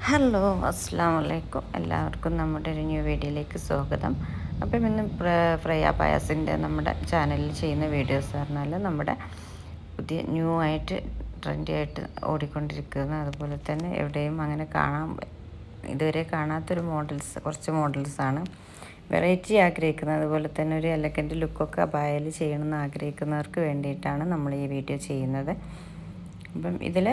Hello, അസ്സലാമു അലൈക്കും. എല്ലാവർക്കും നമ്മുടെ ഒരു ന്യൂ വീഡിയോയിലേക്ക് സ്വാഗതം. അപ്പം ഇന്ന് ഫ്രയ പായസിൻ്റെ നമ്മുടെ ചാനലിൽ ചെയ്യുന്ന വീഡിയോസ് പറഞ്ഞാൽ നമ്മുടെ പുതിയ ന്യൂ ആയിട്ട് ട്രെൻഡി ആയിട്ട് ഓടിക്കൊണ്ടിരിക്കുന്ന, അതുപോലെ തന്നെ എവിടെയും അങ്ങനെ ഇതുവരെ കാണാത്തൊരു കുറച്ച് മോഡൽസാണ്. വെറൈറ്റി ആഗ്രഹിക്കുന്നത്, അതുപോലെ തന്നെ ഒരു എലഗൻറ്റ് ലുക്കൊക്കെ അബായയിൽ ചെയ്യണമെന്ന് ആഗ്രഹിക്കുന്നവർക്ക് വേണ്ടിയിട്ടാണ് നമ്മൾ ഈ വീഡിയോ ചെയ്യുന്നത്. അപ്പം ഇതിൽ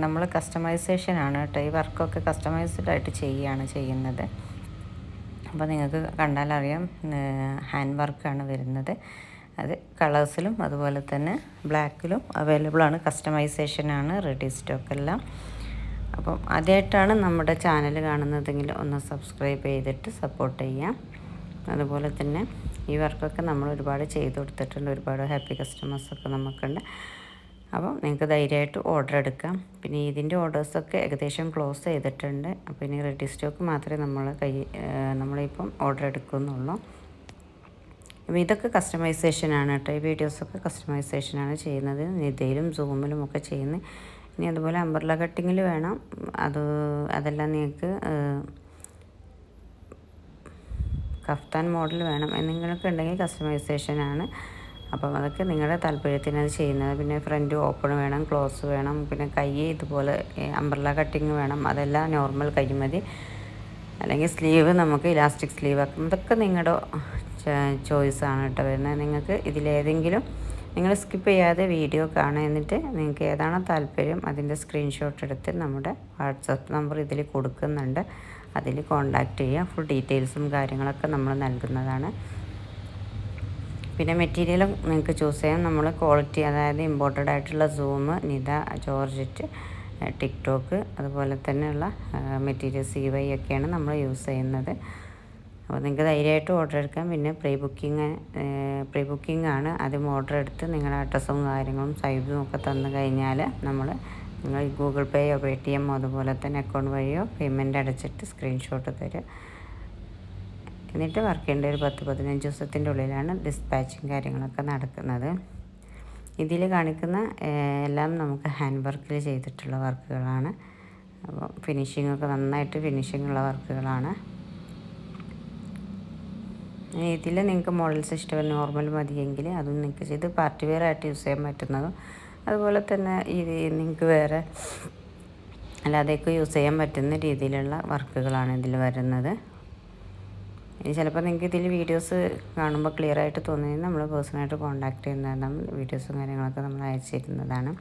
നമ്മൾ കസ്റ്റമൈസേഷനാണ് കേട്ടോ. ഈ വർക്കൊക്കെ കസ്റ്റമൈസ്ഡ് ആയിട്ട് ചെയ്യുന്നത്. അപ്പോൾ നിങ്ങൾക്ക് കണ്ടാലറിയാം, ഹാൻഡ് വർക്കാണ് വരുന്നത്. അത് കളേഴ്സിലും അതുപോലെ തന്നെ ബ്ലാക്കിലും അവൈലബിളാണ്. കസ്റ്റമൈസേഷനാണ്, റെഡി സ്റ്റോക്കെല്ലാം. അപ്പം ആദ്യമായിട്ടാണ് നമ്മുടെ ചാനൽ കാണുന്നതെങ്കിൽ ഒന്ന് സബ്സ്ക്രൈബ് ചെയ്തിട്ട് സപ്പോർട്ട് ചെയ്യാം. അതുപോലെ തന്നെ ഈ വർക്കൊക്കെ നമ്മൾ ഒരുപാട് ചെയ്ത് കൊടുത്തിട്ടുണ്ട്. ഒരുപാട് ഹാപ്പി കസ്റ്റമേഴ്സൊക്കെ നമുക്കുണ്ട്. അപ്പം നിങ്ങൾക്ക് ധൈര്യമായിട്ട് ഓർഡർ എടുക്കാം. പിന്നെ ഇതിൻ്റെ ഓർഡേഴ്സൊക്കെ ഏകദേശം ക്ലോസ് ചെയ്തിട്ടുണ്ട്. അപ്പോൾ ഇനി റെഡി സ്റ്റോക്ക് മാത്രമേ നമ്മളിപ്പം ഓർഡർ എടുക്കുന്നുള്ളൂ. അപ്പോൾ ഇതൊക്കെ കസ്റ്റമൈസേഷനാണ് കേട്ടോ. ഈ വീഡിയോസൊക്കെ കസ്റ്റമൈസേഷനാണ് ചെയ്യുന്നത്. നിതയിലും സൂമിലും ഒക്കെ ചെയ്യുന്നത്. ഇനി അതുപോലെ അംബ്രല്ല കട്ടിങ്ങിൽ വേണം, അതെല്ലാം നിങ്ങൾക്ക് കഫ്താൻ മോഡൽ വേണം എന്നിങ്ങനെയൊക്കെ ഉണ്ടെങ്കിൽ കസ്റ്റമൈസേഷനാണ്. അപ്പം അതൊക്കെ നിങ്ങളുടെ താല്പര്യത്തിനത് ചെയ്യുന്നത്. പിന്നെ ഫ്രണ്ട് ഓപ്പൺ വേണം, ക്ലോസ് വേണം, പിന്നെ കൈ ഇതുപോലെ അംബ്രല്ല കട്ടിങ് വേണം. അതെല്ലാം നോർമൽ കൈ മതി. അല്ലെങ്കിൽ സ്ലീവ് നമുക്ക് ഇലാസ്റ്റിക് സ്ലീവ് ആക്കും. ഇതൊക്കെ നിങ്ങളുടെ ചോയ്സാണ് കേട്ടോ വരുന്നത്. നിങ്ങൾക്ക് ഇതിലേതെങ്കിലും നിങ്ങൾ സ്കിപ്പ് ചെയ്യാതെ വീഡിയോ കാണുക. എന്നിട്ട് നിങ്ങൾക്ക് ഏതാണോ താല്പര്യം അതിൻ്റെ സ്ക്രീൻഷോട്ട് എടുത്ത് നമ്മുടെ വാട്സപ്പ് നമ്പർ ഇതിൽ കൊടുക്കുന്നുണ്ട്. അതിൽ കോൺടാക്റ്റ് ചെയ്യുക. ഫുൾ ഡീറ്റെയിൽസും കാര്യങ്ങളൊക്കെ നമ്മൾ നൽകുന്നതാണ്. പിന്നെ മെറ്റീരിയലും നിങ്ങൾക്ക് ചൂസ് ചെയ്യാം. നമ്മൾ ക്വാളിറ്റി, അതായത് ഇമ്പോർട്ടഡ് ആയിട്ടുള്ള സൂം, നിത, ജോർജറ്റ്, ടിക്ടോക്ക്, അതുപോലെ തന്നെയുള്ള മെറ്റീരിയൽ CY ഒക്കെയാണ് നമ്മൾ യൂസ് ചെയ്യുന്നത്. അപ്പോൾ നിങ്ങൾക്ക് ധൈര്യമായിട്ട് ഓർഡർ എടുക്കാം. പിന്നെ പ്രീ ബുക്കിംഗ് ആണ്. ആദ്യം ഓർഡർ എടുത്ത് നിങ്ങളുടെ അഡ്രസ്സും കാര്യങ്ങളും സൈസും ഒക്കെ തന്നു കഴിഞ്ഞാൽ നിങ്ങൾ ഗൂഗിൾ പേയോ പേടിഎമ്മോ അതുപോലെ തന്നെ അക്കൗണ്ട് വഴിയോ പേയ്മെൻറ്റ് അടച്ചിട്ട് സ്ക്രീൻഷോട്ട് തരും. എന്നിട്ട് വർക്ക് ചെയ്യേണ്ട ഒരു 10-15 ദിവസത്തിൻ്റെ ഉള്ളിലാണ് ഡിസ്പാച്ചിങ് കാര്യങ്ങളൊക്കെ നടക്കുന്നത്. ഇതിൽ കാണിക്കുന്ന എല്ലാം നമുക്ക് ഹാൻഡ് വർക്കിൽ ചെയ്തിട്ടുള്ള വർക്കുകളാണ്. അപ്പോൾ ഫിനിഷിങ്ങൊക്കെ നന്നായിട്ട് ഫിനിഷിങ്ങുള്ള വർക്കുകളാണ്. ഇതിൽ നിങ്ങൾക്ക് മോഡൽസ് ഇഷ്ടം നോർമൽ മതിയെങ്കിൽ അതും നിങ്ങൾക്ക് ചെയ്ത് പാർട്ടി വെയർ ആയിട്ട് യൂസ് ചെയ്യാൻ പറ്റുന്നതും, അതുപോലെ തന്നെ നിങ്ങൾക്ക് വേറെ അല്ലാതെയൊക്കെ യൂസ് ചെയ്യാൻ പറ്റുന്ന രീതിയിലുള്ള വർക്കുകളാണ് ഇതിൽ വരുന്നത്. ഇനി ചിലപ്പോൾ നിങ്ങൾക്ക് ഇതിൽ വീഡിയോസ് കാണുമ്പോൾ ക്ലിയർ ആയിട്ട് തോന്നുന്നത് നമ്മൾ പേഴ്സണലായിട്ട് കോൺടാക്ട് ചെയ്യുന്നതാണ്. വീഡിയോസും കാര്യങ്ങളൊക്കെ നമ്മൾ അയച്ചിരുന്നതാണ്.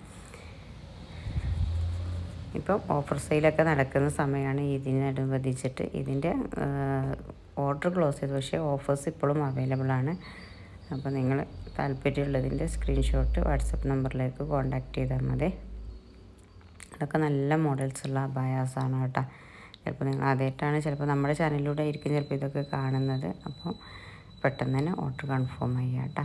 ഇപ്പം ഓഫർ സെയിലൊക്കെ നടക്കുന്ന സമയമാണ്. ഇതിനനുബന്ധിച്ചിട്ട് ഇതിൻ്റെ ഓർഡർ ക്ലോസ് ചെയ്തു, പക്ഷേ ഓഫേഴ്സ് ഇപ്പോഴും അവൈലബിളാണ്. അപ്പോൾ നിങ്ങൾ താല്പര്യമുള്ളതിൻ്റെ സ്ക്രീൻഷോട്ട് വാട്സപ്പ് നമ്പറിലേക്ക് കോൺടാക്ട് ചെയ്താൽ മതി. അതൊക്കെ നല്ല മോഡൽസുള്ള അബായാസാണ് കേട്ടോ. ചിലപ്പോൾ നിങ്ങൾ ആദ്യമായിട്ടാണ് ചിലപ്പോൾ നമ്മുടെ ചാനലിലൂടെ ആയിരിക്കും ചിലപ്പോൾ ഇതൊക്കെ കാണുന്നത്. അപ്പോൾ പെട്ടെന്ന് തന്നെ ഓർഡർ കൺഫേം ചെയ്യാം കേട്ടോ.